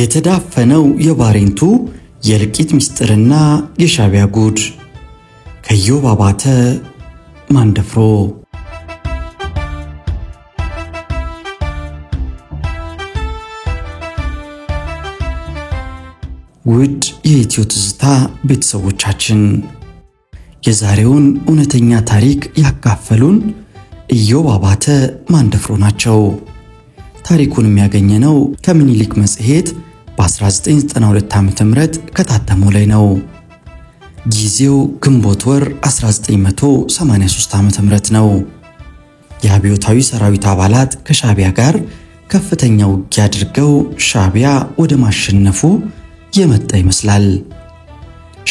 የተዳፈነው የባሬንቱ የልቂት ምስጢርና የሻቢያ ጉድ ከኢዮብ አባተ ማንደፍሮ። ውድ የኢትዮ ትዝታ ቤተሰቦቻችን የዛሬውን እውነተኛ ታሪክ ያካፈሉን ኢዮብ አባተ ማንደፍሮ ናቸው። ታሪኩን የሚያገኘነው ከምኒልክ መጽሔት በ1992 ዓ.ም ከታተመው ላይ ነው። ጊዜው ግንቦት ወር 1983 ዓ.ም ነው። የአብዮታዊ ሰራዊት አባላት ከሻቢያ ጋር ከፍተኛ ውጊያ አድርገው ሻቢያ ወደ ማሸነፉ የመጣ ይመስላል።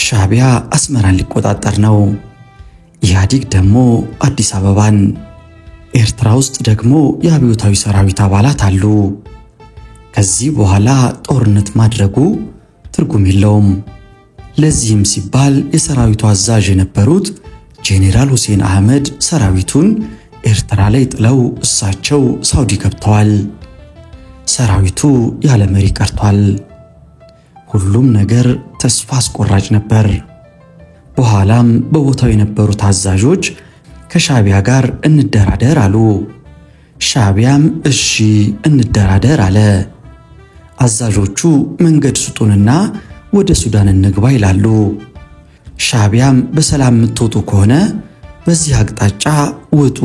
ሻቢያ አስመራን ሊቆጣጠር ነው። ኢህአዴግ ደግሞ አዲስ አበባን። ኤርትራ ውስጥ ደግሞ የአብዮታዊ ሰራዊት አባላት አሉ። ከዚህ በኋላ ጦርነት ማድረጉ ትርጉም የለውም። ለዚህም ሲባል የሰራዊቱ አዛዥ የነበሩት ጄኔራል ሁሴን አህመድ ሰራዊቱን ኤርትራ ላይ ጥለው እሳቸው ሳውዲ ገብተዋል። ሰራዊቱ ያለ መሪ ቀርቷል። ሁሉም ነገር ተስፋ አስቆራጭ ነበር። በኋላም በቦታው የነበሩት አዛዦች ከሻቢያ ጋር እንደራደር አሉ። ሻቢያም እሺ እንደራደር አለ። አዛዦቹ መንገድ ስጡንና ወደ ሱዳን እንግባ ይላሉ። ሻቢያም በሰላም የምትወጡ ከሆነ በዚህ አቅጣጫ ውጡ፣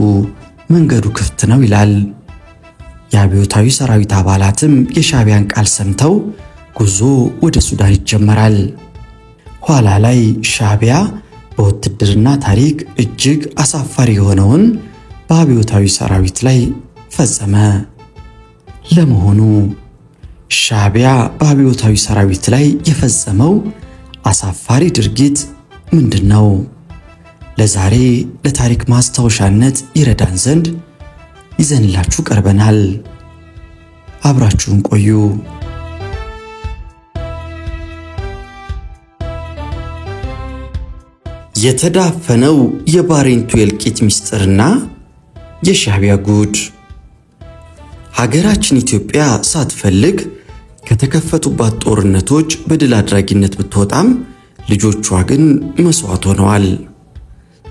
መንገዱ ክፍት ነው ይላል። የአብዮታዊ ሰራዊት አባላትም የሻቢያን ቃል ሰምተው ጉዞ ወደ ሱዳን ይጀመራል። ኋላ ላይ ሻቢያ በውትድርና ታሪክ እጅግ አሳፋሪ የሆነውን በአብዮታዊ ሰራዊት ላይ ፈጸመ። ለመሆኑ ሻቢያ በአብዮታዊ ሰራዊት ላይ የፈጸመው አሳፋሪ ድርጊት ምንድነው? ለዛሬ ለታሪክ ማስታወሻነት ይረዳን ዘንድ ይዘንላችሁ ቀርበናል። አብራችሁን ቆዩ። የተዳፈነው የባሬንቱ የልቂት ምስጢርና የሻቢያ ጉድ። ሀገራችን ኢትዮጵያ ሳትፈልግ ከተከፈቱባት ጦርነቶች በድል አድራጊነት ብትወጣም ልጆቿ ግን መስዋዕት ሆነዋል።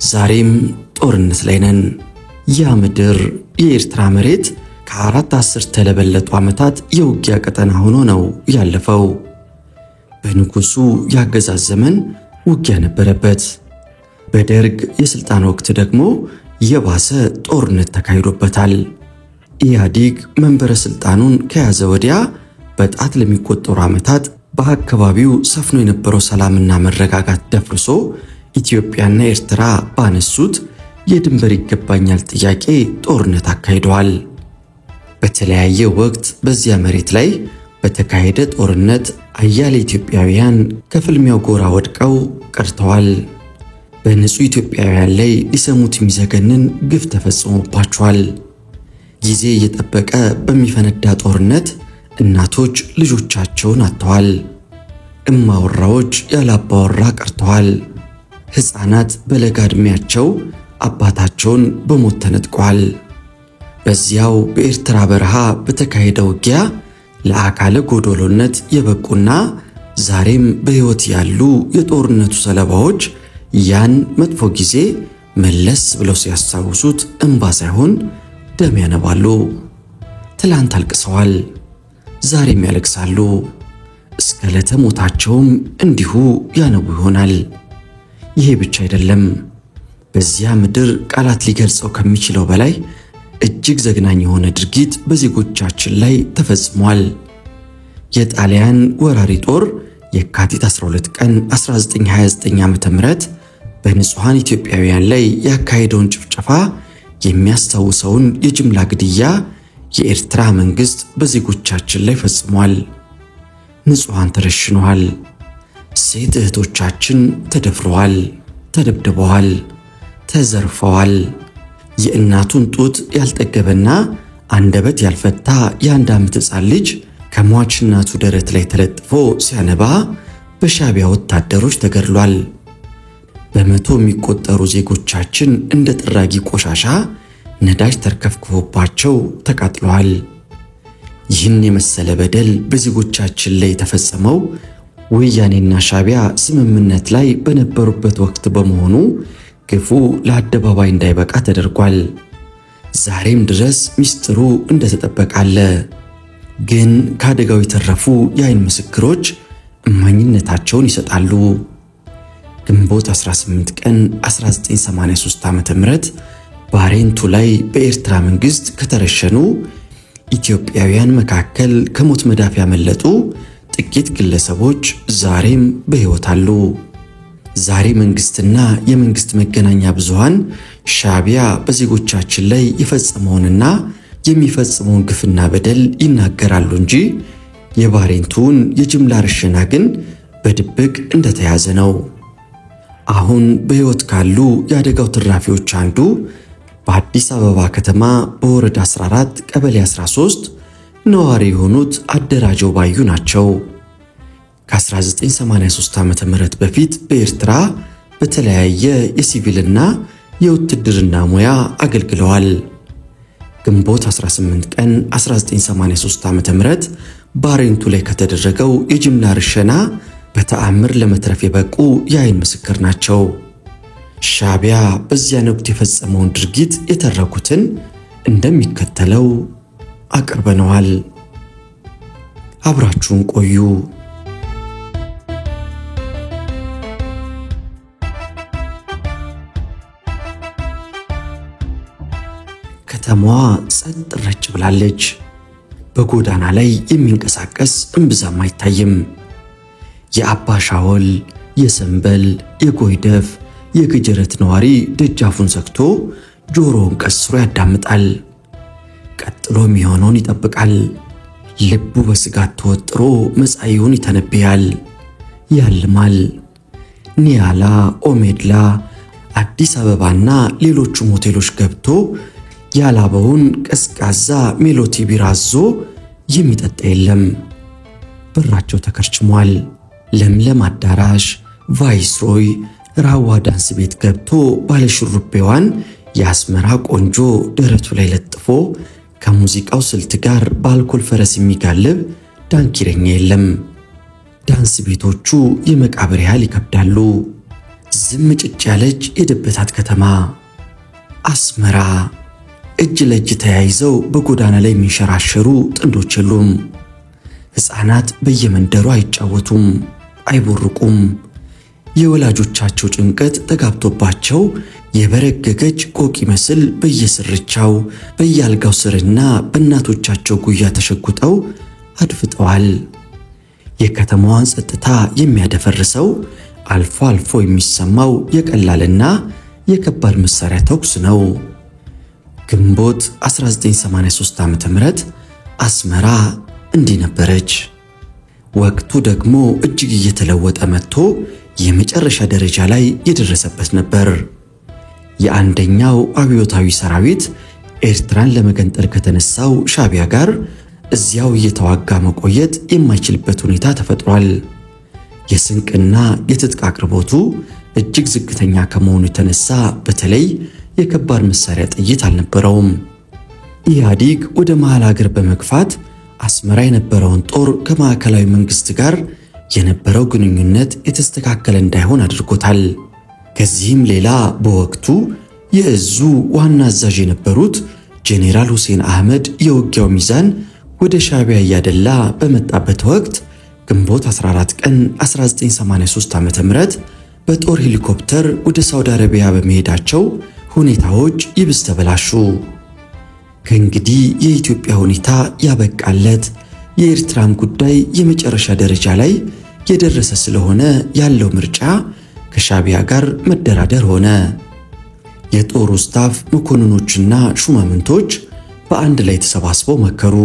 ዛሬም ጦርነት ላይ ነን። ያ ምድር የኤርትራ መሬት ከ4 አስርተ ለበለጡ ዓመታት የውጊያ ቀጠና ሆኖ ነው ያለፈው። በንጉሱ ያገዛዝ ዘመን ውጊያ ነበረበት። በደርግ የስልጣን ወቅት ደግሞ የባሰ ጦርነት ተካሂዶበታል። ኢህአዴግ መንበረ ስልጣኑን ከያዘ ወዲያ በጣት ለሚቆጠሩ ዓመታት በአካባቢው ሰፍኖ የነበረው ሰላምና መረጋጋት ደፍርሶ ኢትዮጵያና ኤርትራ ባነሱት የድንበር ይገባኛል ጥያቄ ጦርነት አካሂደዋል። በተለያየ ወቅት በዚያ መሬት ላይ በተካሄደ ጦርነት አያሌ ኢትዮጵያውያን ከፍልሚያው ጎራ ወድቀው ቀርተዋል። በንጹህ ኢትዮጵያውያን ላይ ሊሰሙት የሚዘገንን ግፍ ተፈጽሞባቸዋል። ጊዜ እየጠበቀ በሚፈነዳ ጦርነት እናቶች ልጆቻቸውን አጥተዋል። እማወራዎች ያላባወራ ቀርተዋል። ሕፃናት በለጋ ዕድሜያቸው አባታቸውን በሞት ተነጥቀዋል። በዚያው በኤርትራ በረሃ በተካሄደ ውጊያ ለአካለ ጎዶሎነት የበቁና ዛሬም በሕይወት ያሉ የጦርነቱ ሰለባዎች ያን መጥፎ ጊዜ መለስ ብለው ሲያስታውሱት እንባ ሳይሆን ደም ያነባሉ። ትላንት አልቅሰዋል፣ ዛሬም ያለቅሳሉ። እስከ ዕለተ ሞታቸውም እንዲሁ ያነቡ ይሆናል። ይሄ ብቻ አይደለም። በዚያ ምድር ቃላት ሊገልጸው ከሚችለው በላይ እጅግ ዘግናኝ የሆነ ድርጊት በዜጎቻችን ላይ ተፈጽሟል። የጣሊያን ወራሪ ጦር የካቲት 12 ቀን 1929 ዓ.ም በንጹሃን ኢትዮጵያውያን ላይ ያካሄደውን ጭፍጨፋ የሚያስታውሰውን የጅምላ ግድያ የኤርትራ መንግስት በዜጎቻችን ላይ ፈጽሟል። ንጹሃን ተረሽነዋል። ሴት እህቶቻችን ተደፍረዋል፣ ተደብድበዋል፣ ተዘርፈዋል። የእናቱን ጡት ያልጠገበና አንደበት ያልፈታ የ1 ዓመት ሕፃን ልጅ ከሟች እናቱ ደረት ላይ ተለጥፎ ሲያነባ በሻዕቢያ ወታደሮች ተገድሏል። በመቶ የሚቆጠሩ ዜጎቻችን እንደ ጥራጊ ቆሻሻ ነዳጅ ተርከፍክፎባቸው ተቃጥለዋል። ይህን የመሰለ በደል በዜጎቻችን ላይ የተፈጸመው ወያኔና ሻዕቢያ ስምምነት ላይ በነበሩበት ወቅት በመሆኑ ግፉ ለአደባባይ እንዳይበቃ ተደርጓል። ዛሬም ድረስ ሚስጥሩ እንደተጠበቀ አለ። ግን ከአደጋው የተረፉ የዓይን ምስክሮች እማኝነታቸውን ይሰጣሉ። ግንቦት 18 ቀን 1983 ዓ.ም ባሬንቱ ላይ በኤርትራ መንግስት ከተረሸኑ ኢትዮጵያውያን መካከል ከሞት መዳፍ ያመለጡ ጥቂት ግለሰቦች ዛሬም በሕይወት አሉ። ዛሬ መንግስትና የመንግስት መገናኛ ብዙሃን ሻዕቢያ በዜጎቻችን ላይ የፈጸመውንና የሚፈጽመውን ግፍና በደል ይናገራሉ እንጂ የባሬንቱን የጅምላ ርሽና ግን በድብቅ እንደተያዘ ነው። አሁን በሕይወት ካሉ የአደጋው ትራፊዎች አንዱ በአዲስ አበባ ከተማ በወረዳ 14 ቀበሌ 13 ነዋሪ የሆኑት አደራጀው ባዩ ናቸው። ከ1983 ዓ.ም በፊት በኤርትራ በተለያየ የሲቪልና የውትድርና ሙያ አገልግለዋል። ግንቦት 18 ቀን 1983 ዓ.ም ባሬንቱ ላይ ከተደረገው የጅምላ ርሸና በተአምር ለመትረፍ የበቁ የዓይን ምስክር ናቸው። ሻዕቢያ በዚያን ወቅት የፈጸመውን ድርጊት የተረኩትን እንደሚከተለው አቅርበነዋል። አብራችሁን ቆዩ። ከተማዋ ጸጥ ረጭ ብላለች። በጎዳና ላይ የሚንቀሳቀስ እምብዛም አይታይም። የአባ ሻወል፣ የሰንበል፣ የጎይደፍ፣ የገጀረት ነዋሪ ደጃፉን ዘግቶ ጆሮውን ቀስሮ ያዳምጣል። ቀጥሎ የሚሆነውን ይጠብቃል። ልቡ በስጋት ተወጥሮ መጻኢውን ይተነብያል፣ ያልማል። ኒያላ፣ ኦሜድላ፣ አዲስ አበባና ሌሎችም ሆቴሎች ገብቶ ያላበውን ቀዝቃዛ ሜሎቲ ቢራዞ የሚጠጣ የለም። በራቸው ተከርችሟል። ለምለም አዳራሽ፣ ቫይስሮይ፣ ራዋ ዳንስ ቤት ገብቶ ባለሽሩቤዋን የአስመራ ቆንጆ ደረቱ ላይ ለጥፎ ከሙዚቃው ስልት ጋር በአልኮል ፈረስ የሚጋልብ ዳንኪረኛ የለም። ዳንስ ቤቶቹ የመቃብር ያህል ይከብዳሉ። ዝም ጭጭ ያለች የደበታት ከተማ አስመራ። እጅ ለእጅ ተያይዘው በጎዳና ላይ የሚንሸራሸሩ ጥንዶች የሉም። ሕፃናት በየመንደሩ አይጫወቱም፣ አይቦርቁም። የወላጆቻቸው ጭንቀት ተጋብቶባቸው የበረገገች ቆቅ ይመስል በየስርቻው በየአልጋው ስርና በእናቶቻቸው ጉያ ተሸጉጠው አድፍጠዋል። የከተማዋን ጸጥታ የሚያደፈርሰው አልፎ አልፎ የሚሰማው የቀላልና የከባድ መሳሪያ ተኩስ ነው። ግንቦት 1983 ዓ.ም አስመራ እንዲህ ነበረች። ወቅቱ ደግሞ እጅግ እየተለወጠ መጥቶ የመጨረሻ ደረጃ ላይ የደረሰበት ነበር። የአንደኛው አብዮታዊ ሰራዊት ኤርትራን ለመገንጠል ከተነሳው ሻዕቢያ ጋር እዚያው እየተዋጋ መቆየት የማይችልበት ሁኔታ ተፈጥሯል። የስንቅና የትጥቅ አቅርቦቱ እጅግ ዝቅተኛ ከመሆኑ የተነሳ በተለይ የከባድ መሳሪያ ጥይት አልነበረውም። ኢህአዴግ ወደ መሃል ሀገር በመግፋት አስመራ የነበረውን ጦር ከማዕከላዊ መንግስት ጋር የነበረው ግንኙነት የተስተካከለ እንዳይሆን አድርጎታል። ከዚህም ሌላ በወቅቱ የእዙ ዋና አዛዥ የነበሩት ጄኔራል ሁሴን አህመድ የውጊያው ሚዛን ወደ ሻዕቢያ እያደላ በመጣበት ወቅት ግንቦት 14 ቀን 1983 ዓ.ም በጦር ሄሊኮፕተር ወደ ሳውዲ አረቢያ በመሄዳቸው ሁኔታዎች ይብስ ተበላሹ። ከእንግዲህ የኢትዮጵያ ሁኔታ ያበቃለት የኤርትራን ጉዳይ የመጨረሻ ደረጃ ላይ የደረሰ ስለሆነ ያለው ምርጫ ከሻዕቢያ ጋር መደራደር ሆነ። የጦሩ ስታፍ መኮንኖችና ሹማምንቶች በአንድ ላይ ተሰባስበው መከሩ።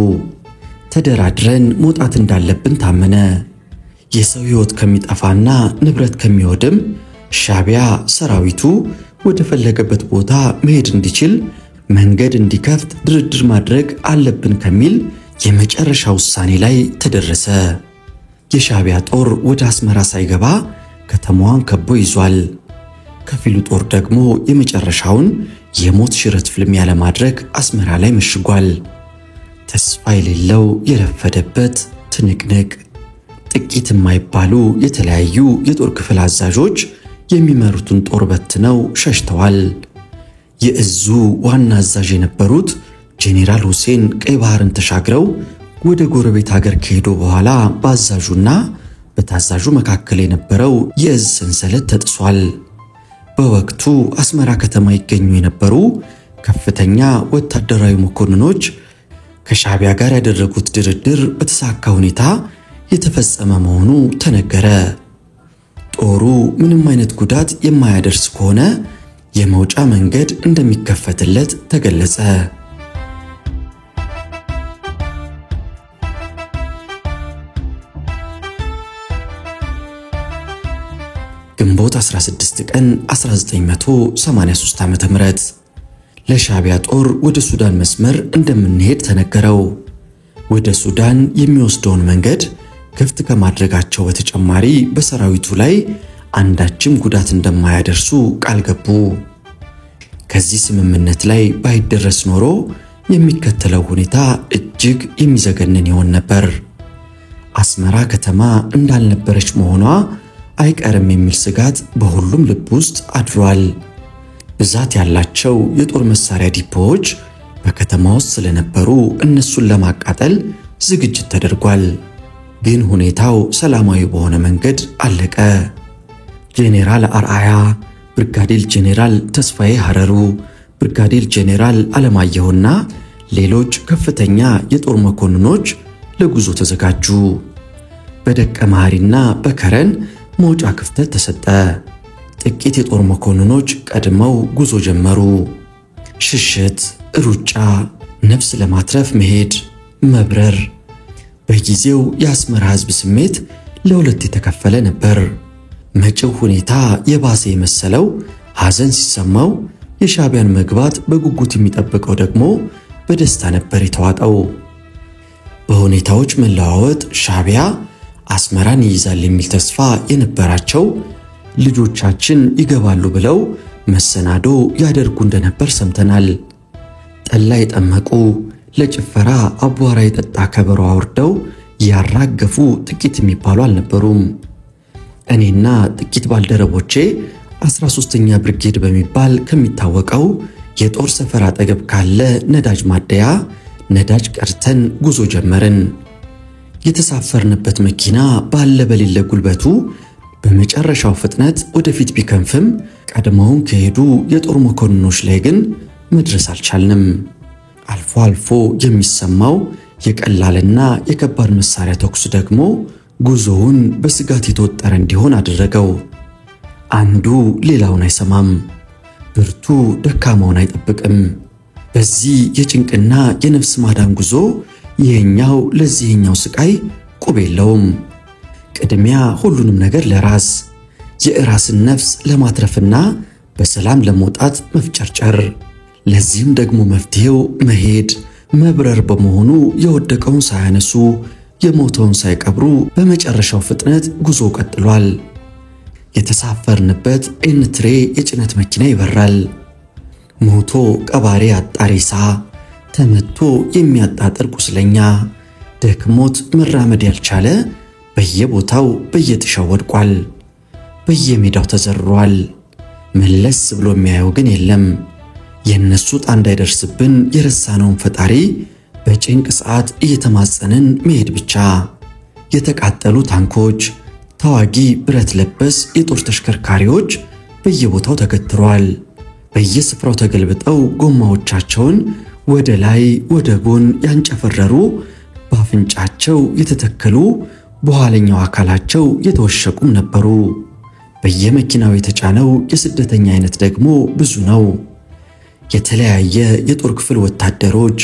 ተደራድረን መውጣት እንዳለብን ታመነ። የሰው ሕይወት ከሚጠፋና ንብረት ከሚወድም ሻዕቢያ ሰራዊቱ ወደ ፈለገበት ቦታ መሄድ እንዲችል መንገድ እንዲከፍት ድርድር ማድረግ አለብን ከሚል የመጨረሻ ውሳኔ ላይ ተደረሰ። የሻዕቢያ ጦር ወደ አስመራ ሳይገባ ከተማዋን ከቦ ይዟል። ከፊሉ ጦር ደግሞ የመጨረሻውን የሞት ሽረት ፍልሚያ ለማድረግ አስመራ ላይ መሽጓል። ተስፋ የሌለው የረፈደበት ትንቅንቅ። ጥቂት የማይባሉ የተለያዩ የጦር ክፍል አዛዦች የሚመሩትን ጦር በትነው ሸሽተዋል። የእዙ ዋና አዛዥ የነበሩት ጄኔራል ሁሴን ቀይ ባህርን ተሻግረው ወደ ጎረቤት ሀገር ከሄዱ በኋላ በአዛዡና በታዛዡ መካከል የነበረው የእዝ ሰንሰለት ተጥሷል። በወቅቱ አስመራ ከተማ ይገኙ የነበሩ ከፍተኛ ወታደራዊ መኮንኖች ከሻዕቢያ ጋር ያደረጉት ድርድር በተሳካ ሁኔታ የተፈጸመ መሆኑ ተነገረ። ጦሩ ምንም አይነት ጉዳት የማያደርስ ከሆነ የመውጫ መንገድ እንደሚከፈትለት ተገለጸ። ግንቦት 16 ቀን 1983 ዓ.ም ለሻዕቢያ ጦር ወደ ሱዳን መስመር እንደምንሄድ ተነገረው። ወደ ሱዳን የሚወስደውን መንገድ ክፍት ከማድረጋቸው በተጨማሪ በሰራዊቱ ላይ አንዳችም ጉዳት እንደማያደርሱ ቃል ገቡ። ከዚህ ስምምነት ላይ ባይደረስ ኖሮ የሚከተለው ሁኔታ እጅግ የሚዘገንን ይሆን ነበር። አስመራ ከተማ እንዳልነበረች መሆኗ አይቀርም የሚል ስጋት በሁሉም ልብ ውስጥ አድሯል። ብዛት ያላቸው የጦር መሳሪያ ዲፖዎች በከተማ ውስጥ ስለነበሩ እነሱን ለማቃጠል ዝግጅት ተደርጓል። ግን ሁኔታው ሰላማዊ በሆነ መንገድ አለቀ። ጄኔራል አርአያ፣ ብርጋዴር ጄኔራል ተስፋዬ ሐረሩ፣ ብርጋዴር ጄኔራል አለማየሁና ሌሎች ከፍተኛ የጦር መኮንኖች ለጉዞ ተዘጋጁ። በደቀ መሐሪና በከረን መውጫ ክፍተት ተሰጠ። ጥቂት የጦር መኮንኖች ቀድመው ጉዞ ጀመሩ። ሽሽት፣ ሩጫ፣ ነፍስ ለማትረፍ መሄድ፣ መብረር። በጊዜው የአስመራ ሕዝብ ስሜት ለሁለት የተከፈለ ነበር። መጪው ሁኔታ የባሰ የመሰለው ሐዘን ሲሰማው፣ የሻዕቢያን መግባት በጉጉት የሚጠብቀው ደግሞ በደስታ ነበር የተዋጠው። በሁኔታዎች መለዋወጥ ሻዕቢያ አስመራን ይይዛል የሚል ተስፋ የነበራቸው ልጆቻችን ይገባሉ ብለው መሰናዶ ያደርጉ እንደነበር ሰምተናል። ጠላ የጠመቁ ለጭፈራ አቧራ የጠጣ ከበሮ አውርደው ያራገፉ ጥቂት የሚባሉ አልነበሩም። እኔና ጥቂት ባልደረቦቼ 13ኛ ብርጌድ በሚባል ከሚታወቀው የጦር ሰፈር አጠገብ ካለ ነዳጅ ማደያ ነዳጅ ቀርተን ጉዞ ጀመርን። የተሳፈርንበት መኪና ባለ በሌለ ጉልበቱ በመጨረሻው ፍጥነት ወደፊት ቢከንፍም ቀድመውን ከሄዱ የጦር መኮንኖች ላይ ግን መድረስ አልቻልንም። አልፎ አልፎ የሚሰማው የቀላልና የከባድ መሳሪያ ተኩስ ደግሞ ጉዞውን በስጋት የተወጠረ እንዲሆን አደረገው። አንዱ ሌላውን አይሰማም፣ ብርቱ ደካማውን አይጠብቅም። በዚህ የጭንቅና የነፍስ ማዳን ጉዞ ይሄኛው ለዚህኛው ስቃይ ቁብ የለውም። ቅድሚያ ሁሉንም ነገር ለራስ የራስን ነፍስ ለማትረፍና በሰላም ለመውጣት መፍጨርጨር። ለዚህም ደግሞ መፍትሄው መሄድ መብረር በመሆኑ የወደቀውን ሳያነሱ የሞተውን ሳይቀብሩ በመጨረሻው ፍጥነት ጉዞ ቀጥሏል። የተሳፈርንበት ኤንትሬ የጭነት መኪና ይበራል። ሞቶ ቀባሪ አጣሪሳ፣ ተመቶ የሚያጣጥር ቁስለኛ፣ ደክሞት መራመድ ያልቻለ በየቦታው በየጥሻው ወድቋል። በየሜዳው ተዘርሯል። መለስ ብሎ የሚያየው ግን የለም። የነሱ ጣ እንዳይደርስብን የረሳነውን ፈጣሪ በጭንቅ ሰዓት እየተማጸንን መሄድ ብቻ። የተቃጠሉ ታንኮች፣ ተዋጊ ብረት ለበስ የጦር ተሽከርካሪዎች በየቦታው ተገትረዋል። በየስፍራው ተገልብጠው ጎማዎቻቸውን ወደ ላይ ወደ ጎን ያንጨፈረሩ፣ በአፍንጫቸው የተተከሉ፣ በኋለኛው አካላቸው የተወሸቁም ነበሩ። በየመኪናው የተጫነው የስደተኛ አይነት ደግሞ ብዙ ነው። የተለያየ የጦር ክፍል ወታደሮች፣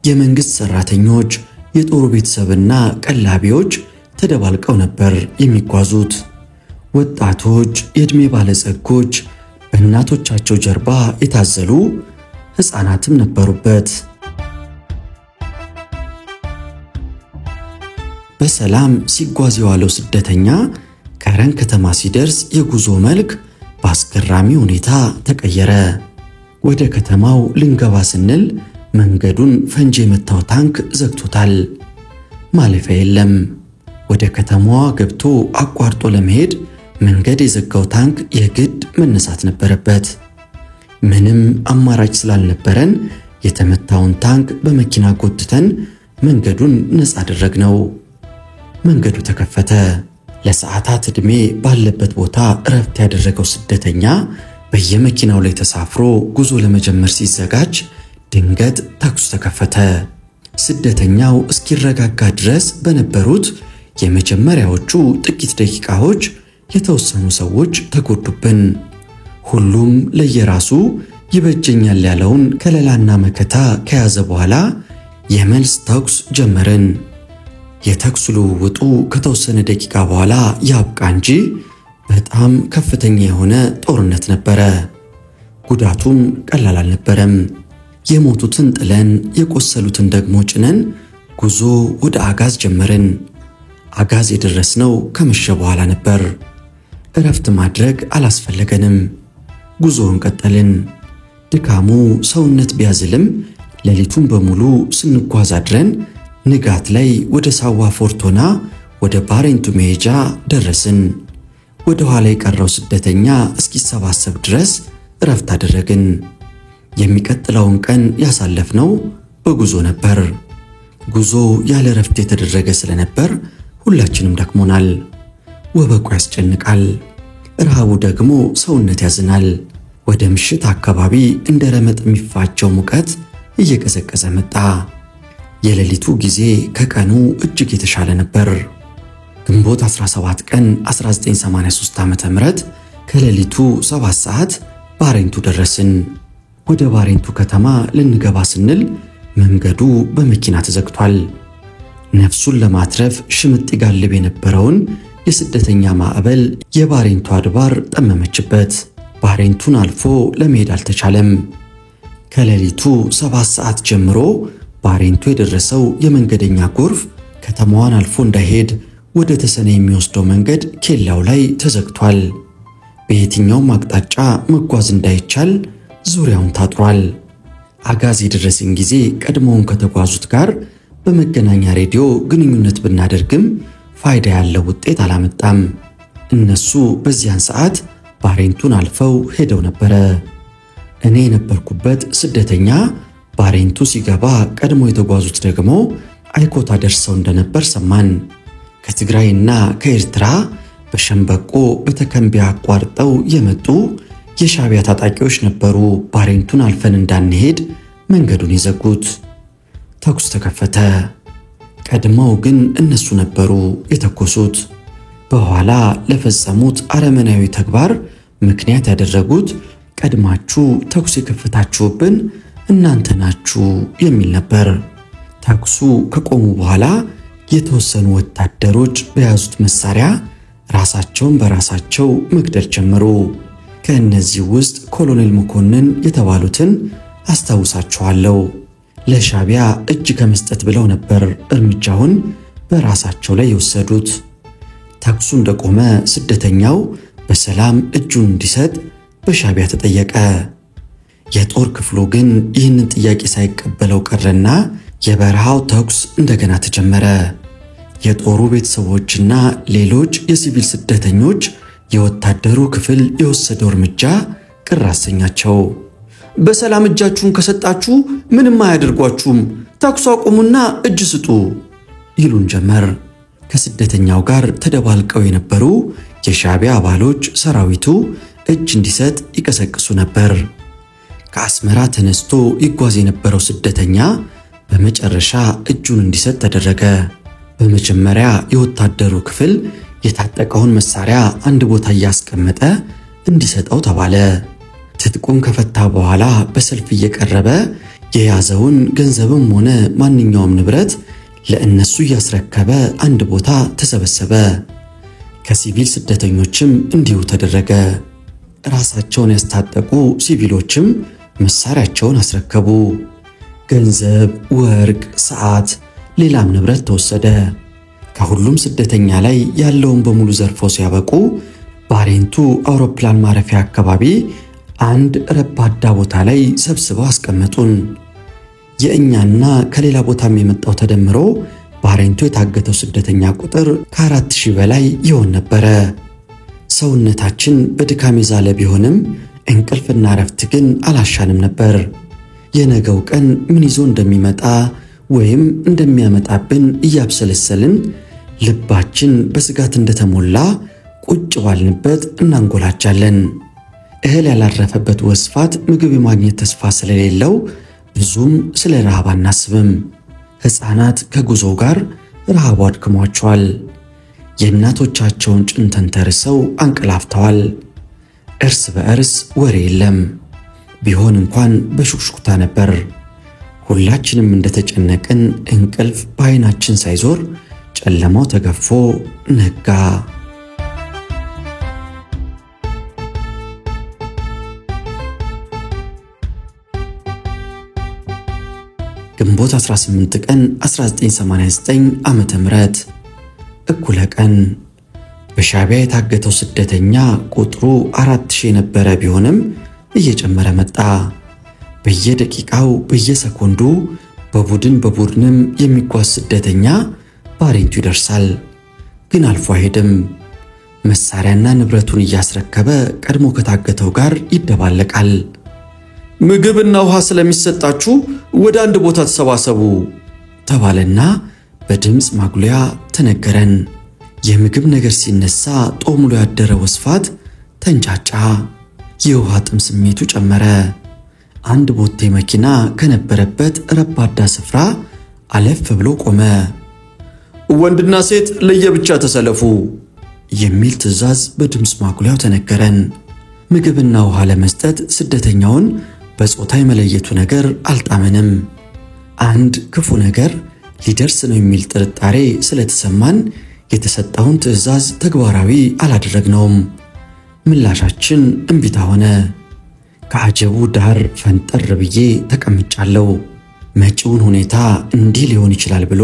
የመንግስት ሰራተኞች፣ የጦሩ ቤተሰብና ቀላቢዎች ተደባልቀው ነበር የሚጓዙት። ወጣቶች፣ የዕድሜ ባለጸጎች፣ በእናቶቻቸው ጀርባ የታዘሉ ሕፃናትም ነበሩበት። በሰላም ሲጓዝ የዋለው ስደተኛ ከረን ከተማ ሲደርስ የጉዞ መልክ በአስገራሚ ሁኔታ ተቀየረ። ወደ ከተማው ልንገባ ስንል መንገዱን ፈንጂ የመታው ታንክ ዘግቶታል። ማለፊያ የለም። ወደ ከተማዋ ገብቶ አቋርጦ ለመሄድ መንገድ የዘጋው ታንክ የግድ መነሳት ነበረበት። ምንም አማራጭ ስላልነበረን የተመታውን ታንክ በመኪና ጎትተን መንገዱን ነፃ አደረግነው። መንገዱ ተከፈተ። ለሰዓታት ዕድሜ ባለበት ቦታ እረፍት ያደረገው ስደተኛ በየመኪናው ላይ ተሳፍሮ ጉዞ ለመጀመር ሲዘጋጅ ድንገት ተኩስ ተከፈተ። ስደተኛው እስኪረጋጋ ድረስ በነበሩት የመጀመሪያዎቹ ጥቂት ደቂቃዎች የተወሰኑ ሰዎች ተጎዱብን። ሁሉም ለየራሱ ይበጀኛል ያለውን ከለላና መከታ ከያዘ በኋላ የመልስ ተኩስ ጀመርን። የተኩስ ልውውጡ ከተወሰነ ደቂቃ በኋላ ያብቃ እንጂ በጣም ከፍተኛ የሆነ ጦርነት ነበረ። ጉዳቱም ቀላል አልነበረም። የሞቱትን ጥለን የቆሰሉትን ደግሞ ጭነን ጉዞ ወደ አጋዝ ጀመርን። አጋዝ የደረስነው ከመሸ በኋላ ነበር። እረፍት ማድረግ አላስፈለገንም። ጉዞውን ቀጠልን። ድካሙ ሰውነት ቢያዝልም ሌሊቱን በሙሉ ስንጓዝ አድረን ንጋት ላይ ወደ ሳዋ ፎርቶና ወደ ባሬንቱ መሄጃ ደረስን። ወደ ኋላ የቀረው ስደተኛ እስኪሰባሰብ ድረስ እረፍት አደረግን። የሚቀጥለውን ቀን ያሳለፍነው በጉዞ ነበር። ጉዞ ያለ እረፍት የተደረገ ስለነበር ሁላችንም ደክሞናል። ወበቁ ያስጨንቃል፣ ረሃቡ ደግሞ ሰውነት ያዝናል። ወደ ምሽት አካባቢ እንደ ረመጥ የሚፋጀው ሙቀት እየቀዘቀዘ መጣ። የሌሊቱ ጊዜ ከቀኑ እጅግ የተሻለ ነበር። ግንቦት 17 ቀን 1983 ዓ.ም ከሌሊቱ 7 ሰዓት ባሬንቱ ደረስን። ወደ ባሬንቱ ከተማ ልንገባ ስንል መንገዱ በመኪና ተዘግቷል። ነፍሱን ለማትረፍ ሽምጥ ይጋልብ የነበረውን የስደተኛ ማዕበል የባሬንቱ አድባር ጠመመችበት። ባሬንቱን አልፎ ለመሄድ አልተቻለም። ከሌሊቱ 7 ሰዓት ጀምሮ ባሬንቱ የደረሰው የመንገደኛ ጎርፍ ከተማዋን አልፎ እንዳይሄድ ወደ ተሰነ የሚወስደው መንገድ ኬላው ላይ ተዘግቷል። በየትኛውም አቅጣጫ መጓዝ እንዳይቻል ዙሪያውን ታጥሯል። አጋዝ የደረስን ጊዜ ቀድሞውን ከተጓዙት ጋር በመገናኛ ሬዲዮ ግንኙነት ብናደርግም ፋይዳ ያለው ውጤት አላመጣም። እነሱ በዚያን ሰዓት ባሬንቱን አልፈው ሄደው ነበረ። እኔ የነበርኩበት ስደተኛ ባሬንቱ ሲገባ ቀድሞ የተጓዙት ደግሞ አይኮታ ደርሰው እንደነበር ሰማን። ከትግራይና ከኤርትራ በሸምበቆ በተከምቢያ አቋርጠው የመጡ የሻቢያ ታጣቂዎች ነበሩ ባሬንቱን አልፈን እንዳንሄድ መንገዱን የዘጉት። ተኩስ ተከፈተ። ቀድመው ግን እነሱ ነበሩ የተኮሱት። በኋላ ለፈጸሙት አረመናዊ ተግባር ምክንያት ያደረጉት ቀድማችሁ ተኩስ የከፈታችሁብን እናንተ ናችሁ የሚል ነበር። ተኩሱ ከቆሙ በኋላ የተወሰኑ ወታደሮች በያዙት መሳሪያ ራሳቸውን በራሳቸው መግደል ጀመሩ። ከእነዚህ ውስጥ ኮሎኔል መኮንን የተባሉትን አስታውሳቸዋለሁ። ለሻቢያ እጅ ከመስጠት ብለው ነበር እርምጃውን በራሳቸው ላይ የወሰዱት። ተኩሱ እንደቆመ ስደተኛው በሰላም እጁን እንዲሰጥ በሻቢያ ተጠየቀ። የጦር ክፍሉ ግን ይህንን ጥያቄ ሳይቀበለው ቀረና የበረሃው ተኩስ እንደገና ተጀመረ። የጦሩ ቤተሰቦችና ሌሎች የሲቪል ስደተኞች የወታደሩ ክፍል የወሰደው እርምጃ ቅር አሰኛቸው። በሰላም እጃችሁን ከሰጣችሁ ምንም አያደርጓችሁም፣ ተኩስ አቁሙና እጅ ስጡ ይሉን ጀመር። ከስደተኛው ጋር ተደባልቀው የነበሩ የሻቢያ አባሎች ሰራዊቱ እጅ እንዲሰጥ ይቀሰቅሱ ነበር። ከአስመራ ተነስቶ ይጓዝ የነበረው ስደተኛ በመጨረሻ እጁን እንዲሰጥ ተደረገ። በመጀመሪያ የወታደሩ ክፍል የታጠቀውን መሳሪያ አንድ ቦታ እያስቀመጠ እንዲሰጠው ተባለ። ትጥቁን ከፈታ በኋላ በሰልፍ እየቀረበ የያዘውን ገንዘብም ሆነ ማንኛውም ንብረት ለእነሱ ያስረከበ አንድ ቦታ ተሰበሰበ። ከሲቪል ስደተኞችም እንዲሁ ተደረገ። ራሳቸውን ያስታጠቁ ሲቪሎችም መሳሪያቸውን አስረከቡ። ገንዘብ፣ ወርቅ፣ ሰዓት፣ ሌላም ንብረት ተወሰደ። ከሁሉም ስደተኛ ላይ ያለውን በሙሉ ዘርፈው ሲያበቁ ባሬንቱ አውሮፕላን ማረፊያ አካባቢ አንድ ረባዳ ቦታ ላይ ሰብስበው አስቀመጡን። የእኛና ከሌላ ቦታም የመጣው ተደምሮ ባሬንቱ የታገተው ስደተኛ ቁጥር ከ4000 በላይ ይሆን ነበረ። ሰውነታችን በድካም የዛለ ቢሆንም እንቅልፍና ረፍት ግን አላሻንም ነበር። የነገው ቀን ምን ይዞ እንደሚመጣ ወይም እንደሚያመጣብን እያብሰለሰልን ልባችን በስጋት እንደተሞላ ቁጭ ባልንበት እናንጎላጃለን። እህል ያላረፈበት ወስፋት ምግብ የማግኘት ተስፋ ስለሌለው ብዙም ስለ ረሃብ አናስብም። ሕፃናት ከጉዞ ጋር ረሃቡ አድክሟቸዋል። የእናቶቻቸውን ጭን ተንተርሰው አንቀላፍተዋል። እርስ በእርስ ወሬ የለም። ቢሆን እንኳን በሹክሹክታ ነበር። ሁላችንም እንደተጨነቅን እንቅልፍ በዓይናችን ሳይዞር ጨለማው ተገፎ ነጋ። ግንቦት 18 ቀን 1989 ዓመተ ምህረት እኩለ ቀን በሻቢያ የታገተው ስደተኛ ቁጥሩ 4000 የነበረ ቢሆንም እየጨመረ መጣ። በየደቂቃው በየሰኮንዱ በቡድንም የሚጓዝ ስደተኛ ባሬንቱ ይደርሳል። ግን አልፎ አይሄድም። መሳሪያና ንብረቱን እያስረከበ ቀድሞ ከታገተው ጋር ይደባለቃል። ምግብና ውሃ ስለሚሰጣችሁ ወደ አንድ ቦታ ተሰባሰቡ ተባለና በድምጽ ማጉሊያ ተነገረን። የምግብ ነገር ሲነሳ ጦሙሎ ያደረ ወስፋት ተንጫጫ። የውሃ ጥም ስሜቱ ጨመረ። አንድ ቦቴ መኪና ከነበረበት ረባዳ ስፍራ አለፍ ብሎ ቆመ። ወንድና ሴት ለየብቻ ተሰለፉ የሚል ትዕዛዝ በድምጽ ማጉሊያው ተነገረን። ምግብና ውሃ ለመስጠት ስደተኛውን በጾታ የመለየቱ ነገር አልጣመንም። አንድ ክፉ ነገር ሊደርስ ነው የሚል ጥርጣሬ ስለተሰማን የተሰጠውን ትዕዛዝ ተግባራዊ አላደረግነውም። ምላሻችን እምቢታ ሆነ። ከአጀቡ ዳር ፈንጠር ብዬ ተቀምጫለሁ። መጪውን ሁኔታ እንዲህ ሊሆን ይችላል ብሎ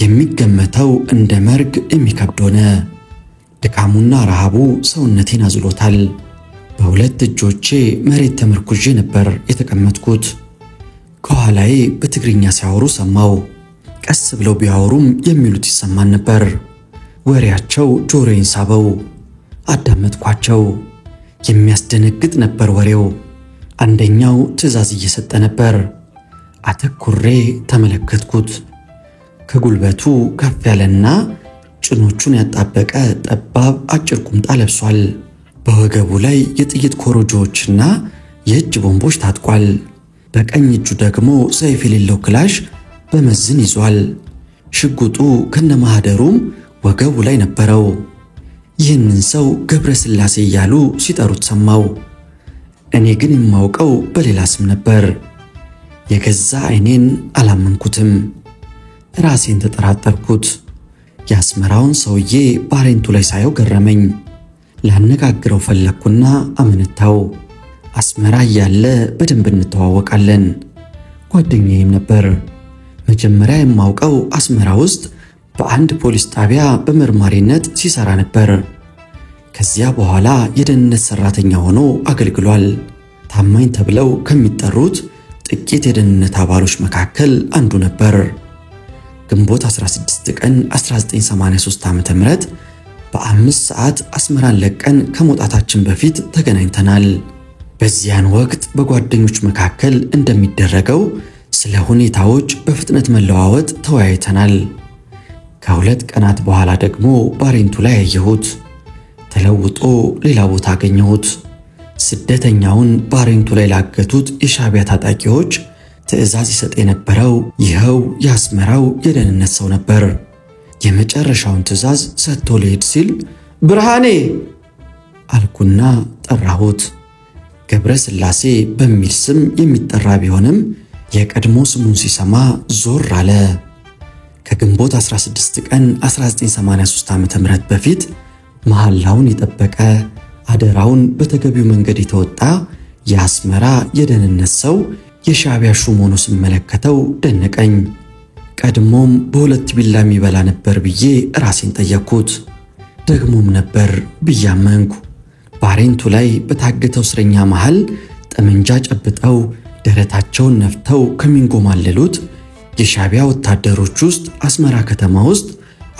የሚገመተው እንደ መርግ የሚከብድ ሆነ። ድካሙና ረሃቡ ሰውነቴን አዝሎታል። በሁለት እጆቼ መሬት ተመርኩዤ ነበር የተቀመጥኩት። ከኋላዬ በትግርኛ ሲያወሩ ሰማው። ቀስ ብለው ቢያወሩም የሚሉት ይሰማን ነበር። ወሬያቸው ጆሮዬን ሳበው። አዳመጥኳቸው። የሚያስደነግጥ ነበር ወሬው። አንደኛው ትዕዛዝ እየሰጠ ነበር። አተኩሬ ተመለከትኩት። ከጉልበቱ ከፍ ያለና ጭኖቹን ያጣበቀ ጠባብ አጭር ቁምጣ ለብሷል። በወገቡ ላይ የጥይት ኮሮጆዎችና የእጅ ቦምቦች ታጥቋል። በቀኝ እጁ ደግሞ ሰይፍ የሌለው ክላሽ በመዝን ይዟል። ሽጉጡ ከነማህደሩም ወገቡ ላይ ነበረው። ይህንን ሰው ገብረ ስላሴ እያሉ ሲጠሩት ሰማው። እኔ ግን የማውቀው በሌላ ስም ነበር። የገዛ ዓይኔን አላመንኩትም። ራሴን ተጠራጠርኩት። የአስመራውን ሰውዬ ባሬንቱ ላይ ሳየው ገረመኝ። ላነጋግረው ፈለኩና አመነታው። አስመራ እያለ በደንብ እንተዋወቃለን። ጓደኛዬም ነበር። መጀመሪያ የማውቀው አስመራ ውስጥ በአንድ ፖሊስ ጣቢያ በመርማሪነት ሲሰራ ነበር። ከዚያ በኋላ የደህንነት ሰራተኛ ሆኖ አገልግሏል። ታማኝ ተብለው ከሚጠሩት ጥቂት የደህንነት አባሎች መካከል አንዱ ነበር። ግንቦት 16 ቀን 1983 ዓ.ም በ5 ሰዓት አስመራን ለቀን ከመውጣታችን በፊት ተገናኝተናል። በዚያን ወቅት በጓደኞች መካከል እንደሚደረገው ስለ ሁኔታዎች በፍጥነት መለዋወጥ ተወያይተናል። ከሁለት ቀናት በኋላ ደግሞ ባሬንቱ ላይ ያየሁት። ተለውጦ ሌላ ቦታ አገኘሁት። ስደተኛውን ባሬንቱ ላይ ላገቱት የሻቢያ ታጣቂዎች ትዕዛዝ ይሰጥ የነበረው ይኸው የአስመራው የደህንነት ሰው ነበር። የመጨረሻውን ትዕዛዝ ሰጥቶ ሊሄድ ሲል ብርሃኔ አልኩና ጠራሁት። ገብረ ስላሴ በሚል ስም የሚጠራ ቢሆንም የቀድሞ ስሙን ሲሰማ ዞር አለ። ከግንቦት 16 ቀን 1983 ዓ.ም በፊት መሐላውን የጠበቀ አደራውን በተገቢው መንገድ የተወጣ የአስመራ የደህንነት ሰው የሻዕቢያ ሹም ሆኖ ስመለከተው ደነቀኝ። ቀድሞም በሁለት ቢላ የሚበላ ነበር ብዬ ራሴን ጠየቅኩት። ደግሞም ነበር ብዬ አመንኩ። ባሬንቱ ላይ በታገተው እስረኛ መሃል ጠመንጃ ጨብጠው ደረታቸውን ነፍተው ከሚንጎማለሉት የሻዕቢያ ወታደሮች ውስጥ አስመራ ከተማ ውስጥ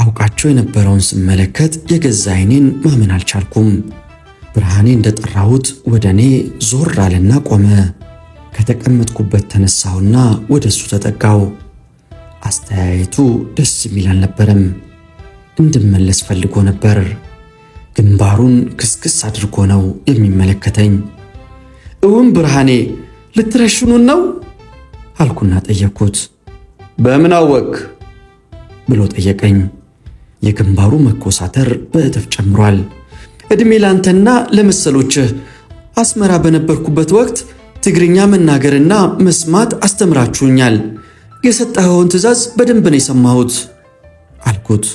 አውቃቸው የነበረውን ስመለከት የገዛ ዓይኔን ማመን አልቻልኩም። ብርሃኔ እንደጠራሁት ወደኔ ዞር አለና ቆመ። ከተቀመጥኩበት ተነሳሁና ወደሱ ተጠጋው። አስተያየቱ ደስ የሚል አልነበረም። እንድመለስ ፈልጎ ነበር። ግንባሩን ክስክስ አድርጎ ነው የሚመለከተኝ። እውን ብርሃኔ ልትረሽኑን ነው አልኩና ጠየቅኩት። በምን አወቅ ብሎ ጠየቀኝ። የግንባሩ መኮሳተር በእጥፍ ጨምሯል። እድሜ ላንተና ለመሰሎችህ አስመራ በነበርኩበት ወቅት ትግርኛ መናገርና መስማት አስተምራችሁኛል። የሰጠኸውን ትዕዛዝ በደንብ ነው የሰማሁት አልኩት።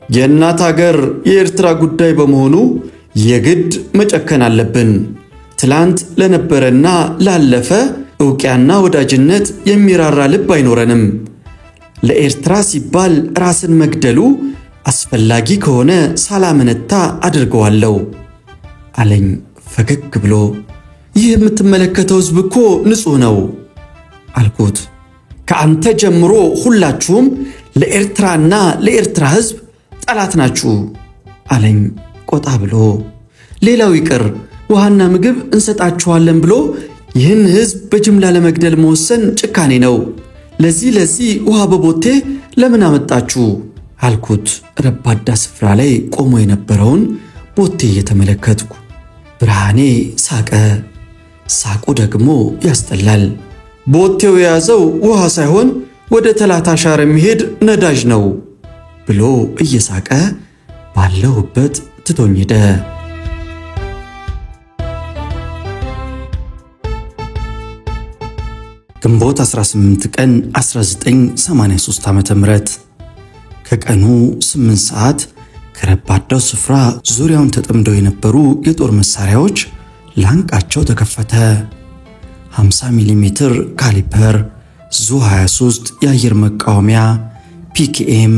የእናት ሀገር የኤርትራ ጉዳይ በመሆኑ የግድ መጨከን አለብን። ትላንት ለነበረና ላለፈ ዕውቂያና ወዳጅነት የሚራራ ልብ አይኖረንም። ለኤርትራ ሲባል ራስን መግደሉ አስፈላጊ ከሆነ ሳላመነታ አድርገዋለሁ አለኝ ፈገግ ብሎ። ይህ የምትመለከተው ሕዝብ እኮ ንጹሕ ነው አልኩት። ከአንተ ጀምሮ ሁላችሁም ለኤርትራና ለኤርትራ ሕዝብ ጠላት ናችሁ አለኝ ቆጣ ብሎ። ሌላው ይቅር ውሃና ምግብ እንሰጣችኋለን ብሎ ይህን ሕዝብ በጅምላ ለመግደል መወሰን ጭካኔ ነው። ለዚህ ውሃ በቦቴ ለምን አመጣችሁ አልኩት። ረባዳ ስፍራ ላይ ቆሞ የነበረውን ቦቴ እየተመለከትኩ። ብርሃኔ ሳቀ። ሳቁ ደግሞ ያስጠላል። ቦቴው የያዘው ውሃ ሳይሆን ወደ ተላታ ሻር የሚሄድ ነዳጅ ነው ብሎ እየሳቀ ባለሁበት ትቶኝ ሄደ። ግንቦት 18 ቀን 1983 ዓ.ም ከቀኑ 8 ሰዓት ከረባዳው ስፍራ ዙሪያውን ተጠምደው የነበሩ የጦር መሳሪያዎች ላንቃቸው ተከፈተ። 50 ሚሜ ካሊፐር፣ ዙ 23 የአየር መቃወሚያ፣ ፒኬኤም፣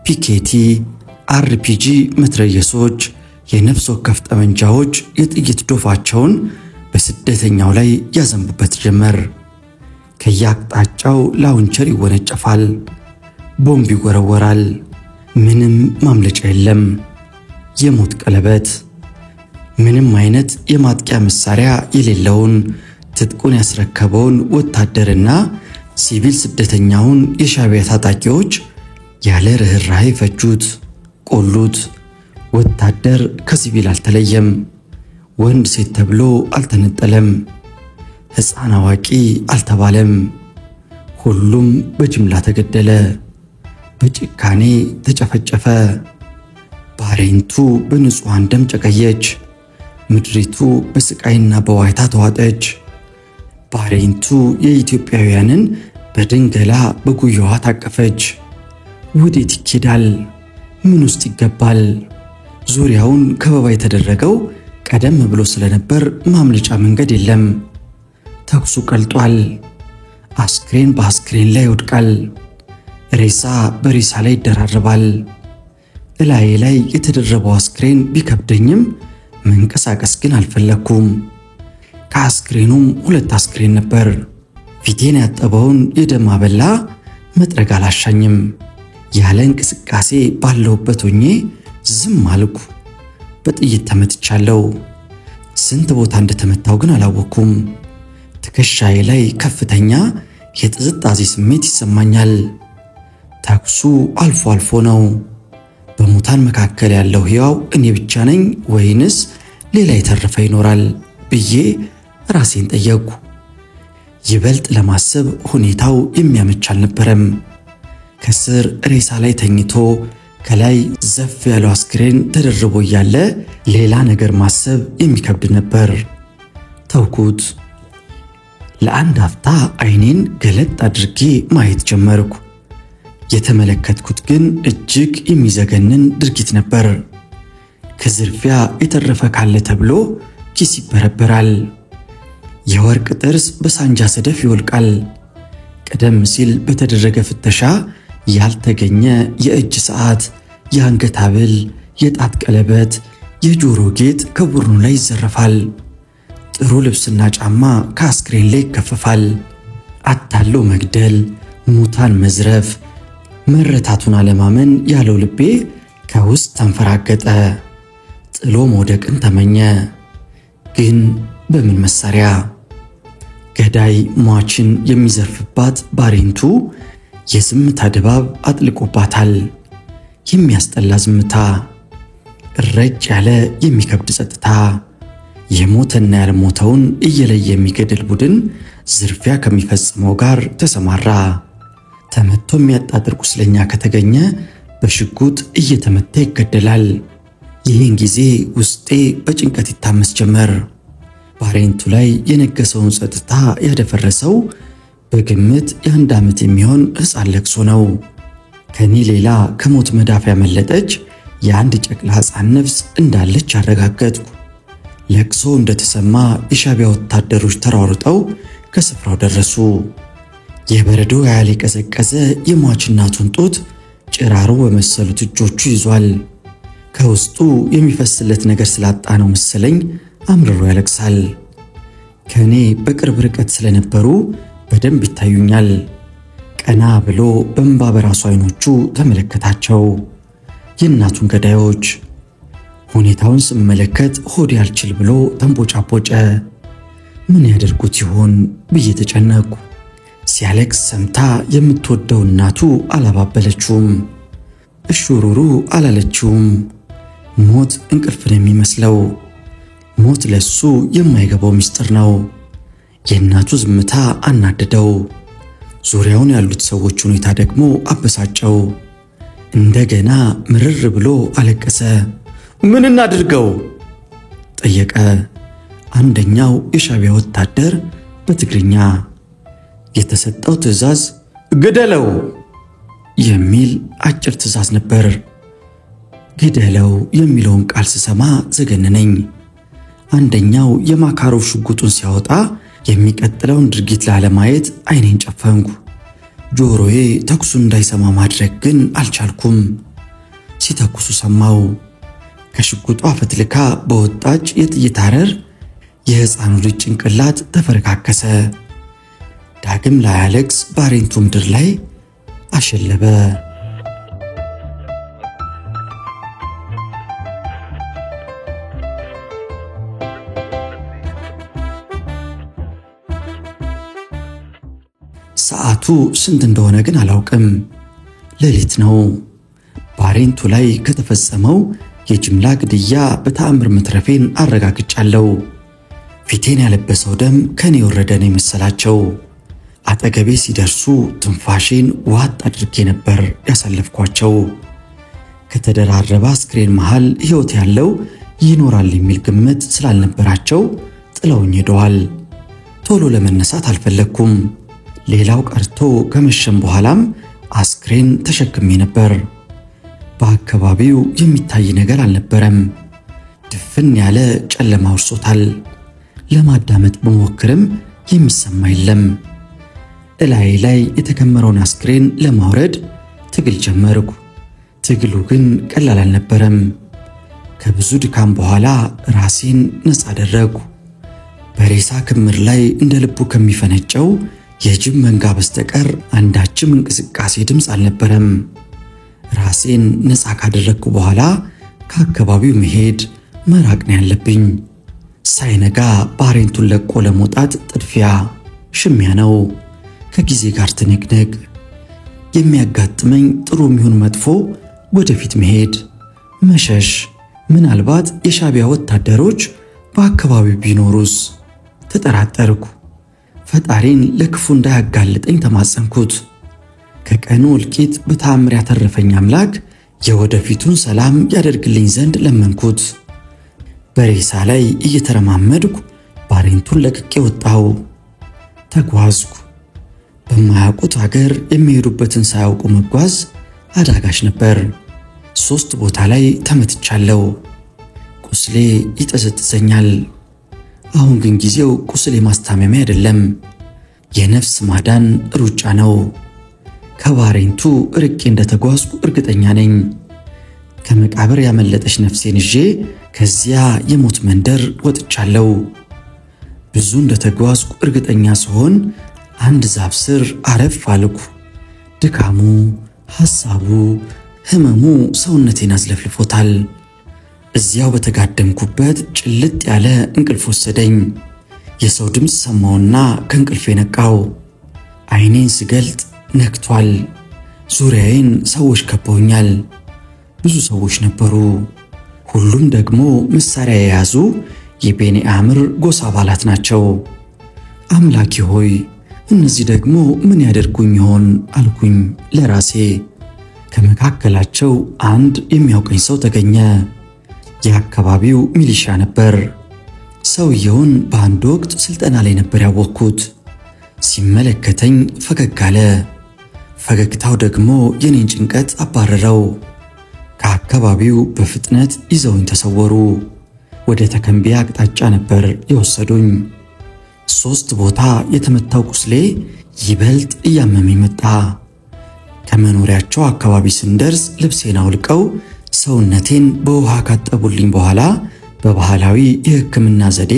ፒኬቲ፣ አርፒጂ መትረየሶች፣ የነፍስ ወከፍ ጠመንጃዎች የጥይት ዶፋቸውን በስደተኛው ላይ ያዘንቡበት ጀመር። ከያቅጣጫው ላውንቸር ይወነጨፋል፣ ቦምብ ይወረወራል። ምንም ማምለጫ የለም። የሞት ቀለበት። ምንም አይነት የማጥቂያ መሳሪያ የሌለውን ትጥቁን ያስረከበውን ወታደርና ሲቪል ስደተኛውን የሻዕቢያ ታጣቂዎች ያለ ርህራሄ ፈጁት፣ ቆሉት። ወታደር ከሲቪል አልተለየም። ወንድ ሴት ተብሎ አልተነጠለም። ሕፃን አዋቂ አልተባለም። ሁሉም በጅምላ ተገደለ፣ በጭካኔ ተጨፈጨፈ። ባሬንቱ በንጹሃን ደም ጨቀየች። ምድሪቱ በስቃይና በዋይታ ተዋጠች። ባሬንቱ የኢትዮጵያውያንን በድንገላ በጉያዋ ታቀፈች። ወዴት ይኬዳል? ምን ውስጥ ይገባል? ዙሪያውን ከበባ የተደረገው ቀደም ብሎ ስለነበር ማምለጫ መንገድ የለም። ተኩሱ ቀልጧል። አስክሬን በአስክሬን ላይ ይወድቃል። ሬሳ በሬሳ ላይ ይደራረባል። እላዬ ላይ የተደረበው አስክሬን ቢከብደኝም መንቀሳቀስ ግን አልፈለኩም። ከአስክሬኑም 2 አስክሬን ነበር። ፊቴን ያጠበውን የደም አበላ መጥረግ አላሻኝም። ያለ እንቅስቃሴ ባለውበት ሆኜ ዝም አልኩ። በጥይት ተመትቻለሁ። ስንት ቦታ እንደተመታው ግን አላወኩም። ትከሻዬ ላይ ከፍተኛ የጥዝጣዜ ስሜት ይሰማኛል። ተኩሱ አልፎ አልፎ ነው። በሙታን መካከል ያለው ሕያው እኔ ብቻ ነኝ ወይንስ ሌላ የተረፈ ይኖራል ብዬ ራሴን ጠየቅኩ። ይበልጥ ለማሰብ ሁኔታው የሚያመች አልነበረም። ከስር ሬሳ ላይ ተኝቶ ከላይ ዘፍ ያለው አስክሬን ተደርቦ ያለ ሌላ ነገር ማሰብ የሚከብድ ነበር። ተውኩት። ለአንድ አፍታ ዓይኔን ገለጥ አድርጌ ማየት ጀመርኩ። የተመለከትኩት ግን እጅግ የሚዘገንን ድርጊት ነበር። ከዝርፊያ የተረፈ ካለ ተብሎ ኪስ ይበረበራል። የወርቅ ጥርስ በሳንጃ ሰደፍ ይወልቃል። ቀደም ሲል በተደረገ ፍተሻ ያልተገኘ የእጅ ሰዓት፣ የአንገት ሐብል፣ የጣት ቀለበት፣ የጆሮ ጌጥ ከቡድኑ ላይ ይዘረፋል። ጥሩ ልብስና ጫማ ከአስክሬን ላይ ይከፈፋል። አታሎ መግደል፣ ሙታን መዝረፍ፣ መረታቱን አለማመን ያለው ልቤ ከውስጥ ተንፈራገጠ። ጥሎ መውደቅን ተመኘ። ግን በምን መሳሪያ? ገዳይ ሟችን የሚዘርፍባት ባሬንቱ የዝምታ ድባብ አጥልቆባታል። የሚያስጠላ ዝምታ፣ ረጭ ያለ የሚከብድ ጸጥታ። የሞተና ያልሞተውን እየለየ የሚገድል ቡድን ዝርፊያ ከሚፈጽመው ጋር ተሰማራ። ተመቶ የሚያጣጥር ቁስለኛ ከተገኘ በሽጉጥ እየተመታ ይገደላል። ይህን ጊዜ ውስጤ በጭንቀት ይታመስ ጀመር። ባሬንቱ ላይ የነገሰውን ጸጥታ ያደፈረሰው በግምት የ1 ዓመት የሚሆን ሕፃን ለቅሶ ነው። ከኔ ሌላ ከሞት መዳፍ ያመለጠች የአንድ ጨቅላ ሕፃን ነፍስ እንዳለች አረጋገጥኩ። ለቅሶ እንደተሰማ የሻቢያ ወታደሮች ተሯሩጠው ከስፍራው ደረሱ። የበረዶ ያህል የቀዘቀዘ የሟች እናቱን ጡት ጭራሮ በመሰሉት እጆቹ ይዟል። ከውስጡ የሚፈስለት ነገር ስላጣ ነው መሰለኝ አምርሮ ያለቅሳል። ከኔ በቅርብ ርቀት ስለነበሩ በደንብ ይታዩኛል። ቀና ብሎ በእንባ በራሱ ዓይኖቹ ተመለከታቸው። የእናቱን ገዳዮች። ሁኔታውን ስመለከት ሆዴ አልችል ብሎ ተንቦጫቦጨ። ምን ያደርጉት ይሆን ብዬ ተጨነቁ። ሲያለቅስ ሰምታ የምትወደው እናቱ አላባበለችውም፣ እሹሩሩ አላለችውም። ሞት እንቅልፍ ነው የሚመስለው። ሞት ለሱ የማይገባው ምስጢር ነው። የእናቱ ዝምታ አናደደው። ዙሪያውን ያሉት ሰዎች ሁኔታ ደግሞ አበሳጨው። እንደገና ምርር ብሎ አለቀሰ። ምን እናድርገው ጠየቀ። አንደኛው የሻቢያ ወታደር በትግርኛ። የተሰጠው ትዕዛዝ ግደለው የሚል አጭር ትዕዛዝ ነበር። ግደለው የሚለውን ቃል ስሰማ ዘገነነኝ። አንደኛው የማካሮቭ ሽጉጡን ሲያወጣ የሚቀጥለውን ድርጊት ላለማየት ዓይኔን ጨፈንኩ። ጆሮዬ ተኩሱን እንዳይሰማ ማድረግ ግን አልቻልኩም። ሲተኩሱ ሰማው። ከሽጉጧ ፈትልካ በወጣች የጥይት አረር የሕፃኑ ልጅ ጭንቅላት ተፈረካከሰ። ዳግም ላያለቅስ ባሬንቱ ምድር ላይ አሸለበ። ሰዓቱ ስንት እንደሆነ ግን አላውቅም። ሌሊት ነው። ባሬንቱ ላይ ከተፈጸመው የጅምላ ግድያ በተአምር መትረፌን አረጋግጫለሁ። ፊቴን ያለበሰው ደም ከኔ ወረደ ነው የመሰላቸው። አጠገቤ ሲደርሱ ትንፋሼን ዋጥ አድርጌ ነበር ያሳለፍኳቸው። ከተደራረበ አስክሬን መሃል ሕይወት ያለው ይኖራል የሚል ግምት ስላልነበራቸው ጥለውኝ ሄደዋል። ቶሎ ለመነሳት አልፈለግኩም። ሌላው ቀርቶ ከመሸም በኋላም አስክሬን ተሸክሜ ነበር። በአካባቢው የሚታይ ነገር አልነበረም። ድፍን ያለ ጨለማ ወርሶታል። ለማዳመጥ በሞክርም የሚሰማ የለም። እላይ ላይ የተከመረውን አስክሬን ለማውረድ ትግል ጀመርኩ። ትግሉ ግን ቀላል አልነበረም። ከብዙ ድካም በኋላ ራሴን ነፃ አደረግኩ። በሬሳ ክምር ላይ እንደ ልቡ ከሚፈነጨው የጅብ መንጋ በስተቀር አንዳችም እንቅስቃሴ ድምፅ አልነበረም። ራሴን ነፃ ካደረግኩ በኋላ ከአካባቢው መሄድ መራቅ ነው ያለብኝ። ሳይነጋ ባሬንቱን ለቆ ለመውጣት ጥድፊያ፣ ሽሚያ ነው። ከጊዜ ጋር ትንቅንቅ። የሚያጋጥመኝ ጥሩ የሚሆን መጥፎ ወደፊት መሄድ፣ መሸሽ። ምናልባት የሻቢያ ወታደሮች በአካባቢው ቢኖሩስ? ተጠራጠርኩ። ፈጣሪን ለክፉ እንዳያጋልጠኝ ተማጸንኩት። ከቀኑ እልቂት በተአምር ያተረፈኝ አምላክ የወደፊቱን ሰላም ያደርግልኝ ዘንድ ለመንኩት። በሬሳ ላይ እየተረማመድኩ ባሬንቱን ለቅቄ ወጣሁ። ተጓዝኩ። በማያውቁት ሀገር የሚሄዱበትን ሳያውቁ መጓዝ አዳጋች ነበር። 3 ቦታ ላይ ተመትቻለሁ። ቁስሌ ይጠዘጥዘኛል። አሁን ግን ጊዜው ቁስሌ ማስታመሚያ አይደለም፣ የነፍስ ማዳን ሩጫ ነው። ከባሬንቱ ርቄ እንደተጓዝኩ እርግጠኛ ነኝ። ከመቃብር ያመለጠች ነፍሴን ይዤ ከዚያ የሞት መንደር ወጥቻለሁ። ብዙ እንደተጓዝኩ እርግጠኛ ስሆን አንድ ዛፍ ስር አረፍ አልኩ። ድካሙ፣ ሐሳቡ፣ ህመሙ ሰውነቴን አዝለፍልፎታል። እዚያው በተጋደምኩበት ጭልጥ ያለ እንቅልፍ ወሰደኝ። የሰው ድምፅ ሰማውና ከእንቅልፌ ነቃው። አይኔን ስገልጥ ነክቷል። ዙሪያዬን ሰዎች ከበውኛል። ብዙ ሰዎች ነበሩ። ሁሉም ደግሞ መሳሪያ የያዙ የቤኒ አምር ጎሳ አባላት ናቸው። አምላኬ ሆይ እነዚህ ደግሞ ምን ያደርጉኝ ይሆን አልኩኝ ለራሴ። ከመካከላቸው አንድ የሚያውቀኝ ሰው ተገኘ። የአካባቢው ሚሊሻ ነበር። ሰውየውን በአንድ ወቅት ስልጠና ላይ ነበር ያወቅኩት። ሲመለከተኝ ፈገግ አለ። ፈገግታው ደግሞ የኔን ጭንቀት አባረረው። ከአካባቢው በፍጥነት ይዘውኝ ተሰወሩ። ወደ ተከምቢያ አቅጣጫ ነበር የወሰዱኝ። 3 ቦታ የተመታው ቁስሌ ይበልጥ እያመመኝ መጣ። ከመኖሪያቸው አካባቢ ስንደርስ ልብሴን አውልቀው ሰውነቴን በውሃ ካጠቡልኝ በኋላ በባህላዊ የሕክምና ዘዴ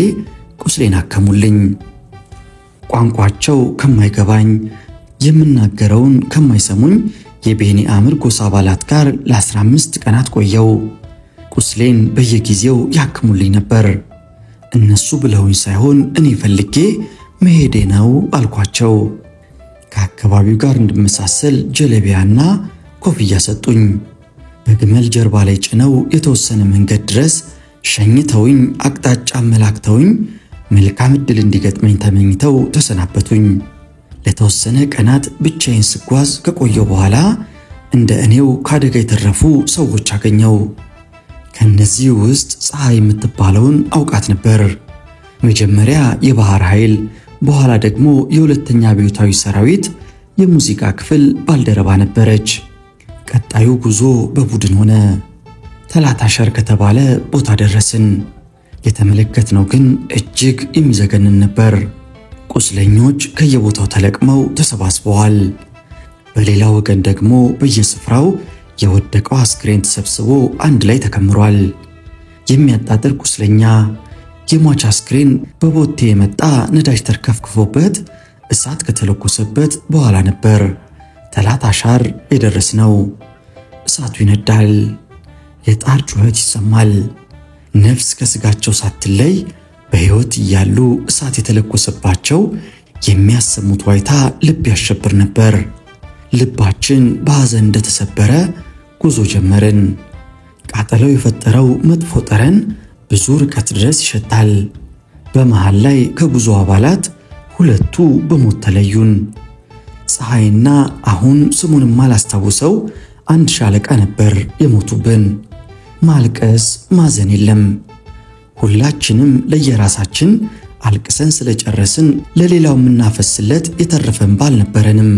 ቁስሌን አከሙልኝ። ቋንቋቸው ከማይገባኝ የምናገረውን ከማይሰሙኝ የቤኒ አምር ጎሳ አባላት ጋር ለ15 ቀናት ቆየው። ቁስሌን በየጊዜው ያክሙልኝ ነበር። እነሱ ብለውኝ ሳይሆን እኔ ፈልጌ መሄዴ ነው አልኳቸው። ከአካባቢው ጋር እንድመሳሰል ጀለቢያና ኮፍያ ሰጡኝ። በግመል ጀርባ ላይ ጭነው የተወሰነ መንገድ ድረስ ሸኝተውኝ አቅጣጫ አመላክተውኝ መልካም ዕድል እንዲገጥመኝ ተመኝተው ተሰናበቱኝ። ለተወሰነ ቀናት ብቻዬን ስጓዝ ከቆየው በኋላ እንደ እኔው ካደጋ የተረፉ ሰዎች አገኘው። ከነዚህ ውስጥ ፀሐይ የምትባለውን አውቃት ነበር። መጀመሪያ የባህር ኃይል፣ በኋላ ደግሞ የሁለተኛ አብዮታዊ ሰራዊት የሙዚቃ ክፍል ባልደረባ ነበረች። ቀጣዩ ጉዞ በቡድን ሆነ። ተላታሸር ከተባለ ቦታ ደረስን። የተመለከትነው ግን እጅግ የሚዘገንን ነበር። ቁስለኞች ከየቦታው ተለቅመው ተሰባስበዋል። በሌላ ወገን ደግሞ በየስፍራው የወደቀው አስክሬን ተሰብስቦ አንድ ላይ ተከምሯል። የሚያጣጥር ቁስለኛ፣ የሟች አስክሬን በቦቴ የመጣ ነዳጅ ተርከፍክፎበት እሳት ከተለኮሰበት በኋላ ነበር ተላታሻር የደረስነው። እሳቱ ይነዳል። የጣር ጩኸት ይሰማል። ነፍስ ከስጋቸው ሳትለይ በሕይወት እያሉ እሳት የተለኮሰባቸው የሚያሰሙት ዋይታ ልብ ያሸብር ነበር። ልባችን በሐዘን እንደተሰበረ ጉዞ ጀመርን። ቃጠለው የፈጠረው መጥፎ ጠረን ብዙ ርቀት ድረስ ይሸታል። በመሃል ላይ ከጉዞ አባላት 2ቱ በሞት ተለዩን። ፀሐይና አሁን ስሙን ማላስታውሰው አንድ ሻለቃ ነበር የሞቱብን። ማልቀስ ማዘን የለም። ሁላችንም ለየራሳችን አልቅሰን ስለጨረስን ለሌላው የምናፈስለት የተረፈን ባልነበረንም።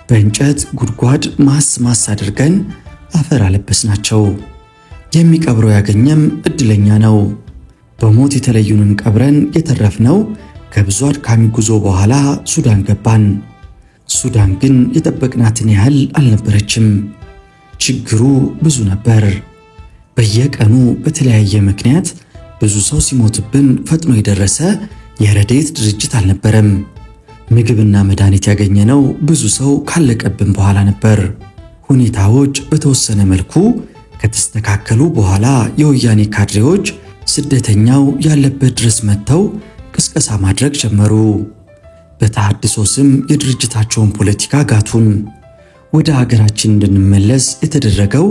በእንጨት ጉድጓድ ማስ አድርገን አፈር አለበስናቸው። የሚቀብረው ያገኘም እድለኛ ነው። በሞት የተለዩንን ቀብረን የተረፍነው ከብዙ አድካሚ ጉዞ በኋላ ሱዳን ገባን። ሱዳን ግን የጠበቅናትን ያህል አልነበረችም። ችግሩ ብዙ ነበር። በየቀኑ በተለያየ ምክንያት ብዙ ሰው ሲሞትብን ፈጥኖ የደረሰ የረድኤት ድርጅት አልነበረም። ምግብና መድኃኒት ያገኘነው ብዙ ሰው ካለቀብን በኋላ ነበር። ሁኔታዎች በተወሰነ መልኩ ከተስተካከሉ በኋላ የወያኔ ካድሬዎች ስደተኛው ያለበት ድረስ መጥተው ቅስቀሳ ማድረግ ጀመሩ። በተሐድሶ ስም የድርጅታቸውን ፖለቲካ ጋቱን። ወደ ሀገራችን እንድንመለስ የተደረገው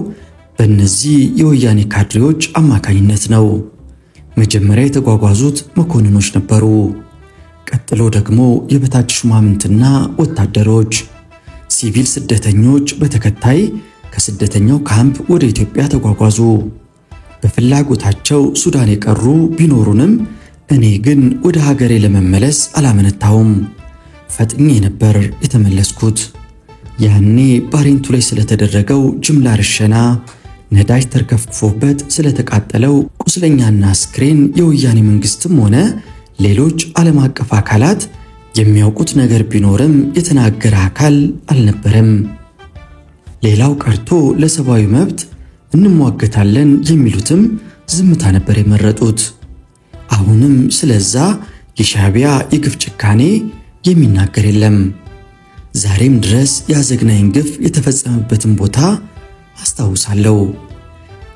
በእነዚህ የወያኔ ካድሬዎች አማካኝነት ነው። መጀመሪያ የተጓጓዙት መኮንኖች ነበሩ። ቀጥሎ ደግሞ የበታች ሹማምንትና ወታደሮች፣ ሲቪል ስደተኞች በተከታይ ከስደተኛው ካምፕ ወደ ኢትዮጵያ ተጓጓዙ። በፍላጎታቸው ሱዳን የቀሩ ቢኖሩንም እኔ ግን ወደ ሀገሬ ለመመለስ አላመነታውም። ፈጥኜ ነበር የተመለስኩት። ያኔ ባሬንቱ ላይ ስለተደረገው ጅምላ ርሸና፣ ነዳጅ ተርከፍክፎበት ስለተቃጠለው ቁስለኛና አስክሬን የወያኔ መንግስትም ሆነ ሌሎች ዓለም አቀፍ አካላት የሚያውቁት ነገር ቢኖርም የተናገረ አካል አልነበረም። ሌላው ቀርቶ ለሰብአዊ መብት እንሟገታለን የሚሉትም ዝምታ ነበር የመረጡት። አሁንም ስለዛ የሻዕቢያ የግፍ ጭካኔ የሚናገር የለም። ዛሬም ድረስ ያዘግናኝ ግፍ የተፈጸመበትን ቦታ አስታውሳለሁ።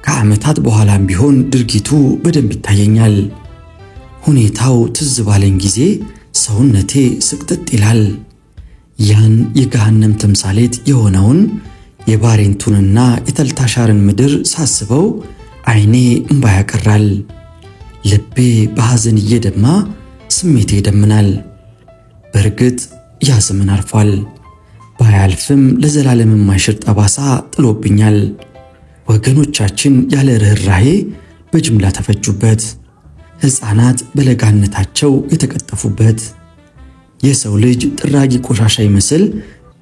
ከዓመታት በኋላም ቢሆን ድርጊቱ በደንብ ይታየኛል። ሁኔታው ትዝ ባለኝ ጊዜ ሰውነቴ ስቅጥጥ ይላል። ያን የገሃነም ተምሳሌት የሆነውን የባሬንቱንና የተልታሻርን ምድር ሳስበው ዓይኔ እንባ ያቀራል። ልቤ በሐዘን እየደማ ስሜቴ ይደምናል። በእርግጥ ያ ዘመን አልፏል። ባያልፍም ለዘላለም የማይሽር ጠባሳ ጥሎብኛል። ወገኖቻችን ያለ ርኅራኄ በጅምላ ተፈጁበት። ሕፃናት በለጋነታቸው የተቀጠፉበት፣ የሰው ልጅ ጥራጊ ቆሻሻ ይመስል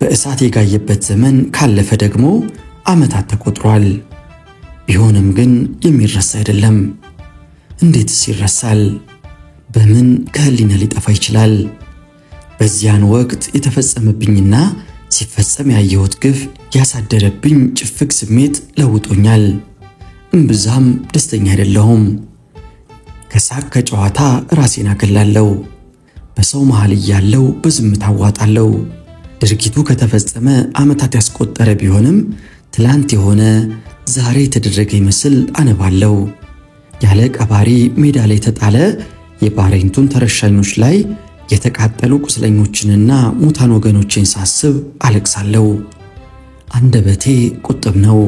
በእሳት የጋየበት ዘመን ካለፈ ደግሞ ዓመታት ተቆጥሯል። ቢሆንም ግን የሚረሳ አይደለም። እንዴትስ ይረሳል? በምን ከህሊና ሊጠፋ ይችላል? በዚያን ወቅት የተፈጸመብኝና ሲፈጸም ያየሁት ግፍ ያሳደረብኝ ጭፍቅ ስሜት ለውጦኛል። እምብዛም ደስተኛ አይደለሁም። ከሳቅ ከጨዋታ ራሴን አገላለሁ። በሰው መሃል እያለሁ በዝምታ አዋጣለሁ። ድርጊቱ ከተፈጸመ ዓመታት ያስቆጠረ ቢሆንም ትላንት የሆነ ዛሬ የተደረገ ይመስል አነባለሁ። ያለ ቀባሪ ሜዳ ላይ የተጣለ የባሬንቱን ተረሻኞች ላይ የተቃጠሉ ቁስለኞችንና ሙታን ወገኖችን ሳስብ አለቅሳለሁ። አንደበቴ ቁጥብ ነው።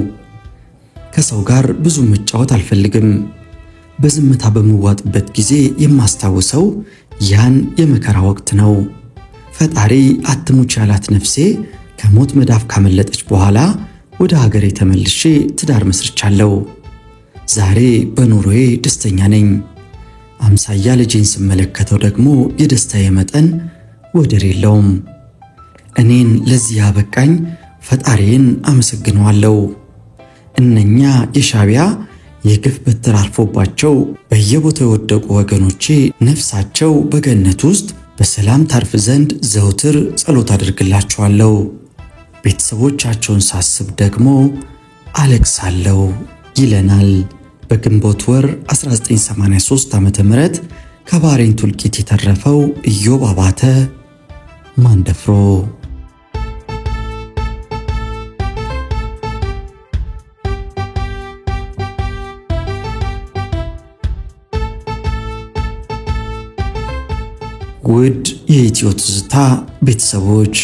ከሰው ጋር ብዙ መጫወት አልፈልግም። በዝምታ በመዋጥበት ጊዜ የማስታውሰው ያን የመከራ ወቅት ነው። ፈጣሪ አትሙች ያላት ነፍሴ ከሞት መዳፍ ካመለጠች በኋላ ወደ ሀገሬ ተመልሼ ትዳር መስርቻለሁ። ዛሬ በኑሮዬ ደስተኛ ነኝ። አምሳያ ልጄን ስመለከተው ደግሞ የደስታዬ መጠን ወደር የለውም። እኔን ለዚህ ያበቃኝ ፈጣሪን አመሰግነዋለሁ። እነኛ የሻዕቢያ የግፍ በትር አርፎባቸው በየቦታው የወደቁ ወገኖቼ ነፍሳቸው በገነት ውስጥ በሰላም ታርፍ ዘንድ ዘውትር ጸሎት አድርግላቸዋለሁ። ቤተሰቦቻቸውን ሳስብ ደግሞ አለቅሳለሁ ይለናል በግንቦት ወር 1983 ዓ.ም ከባሬንቱ እልቂት የተረፈው ኢዮብ አባተ ማንደፍሮ። ውድ የኢትዮ ትዝታ ቤተሰቦች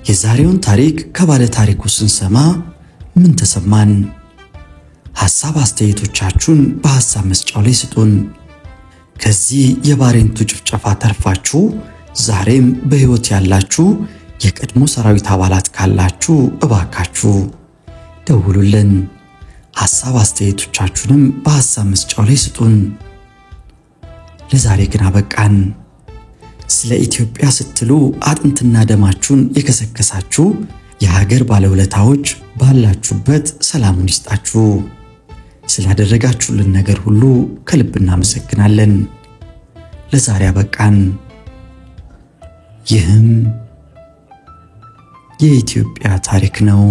የዛሬውን ታሪክ ከባለ ታሪኩ ስንሰማ ምን ተሰማን? ሐሳብ አስተያየቶቻችሁን በሐሳብ መስጫው ላይ ስጡን። ከዚህ የባሬንቱ ጭፍጨፋ ተርፋችሁ ዛሬም በሕይወት ያላችሁ የቀድሞ ሰራዊት አባላት ካላችሁ እባካችሁ ደውሉልን። ሐሳብ አስተያየቶቻችሁንም በሐሳብ መስጫው ላይ ስጡን። ለዛሬ ግን አበቃን። ስለ ኢትዮጵያ ስትሉ አጥንትና ደማችሁን የከሰከሳችሁ የሀገር ባለውለታዎች ባላችሁበት ሰላሙን ይስጣችሁ። ስላደረጋችሁልን ነገር ሁሉ ከልብ እናመሰግናለን። ለዛሬ አበቃን። ይህም የኢትዮጵያ ታሪክ ነው።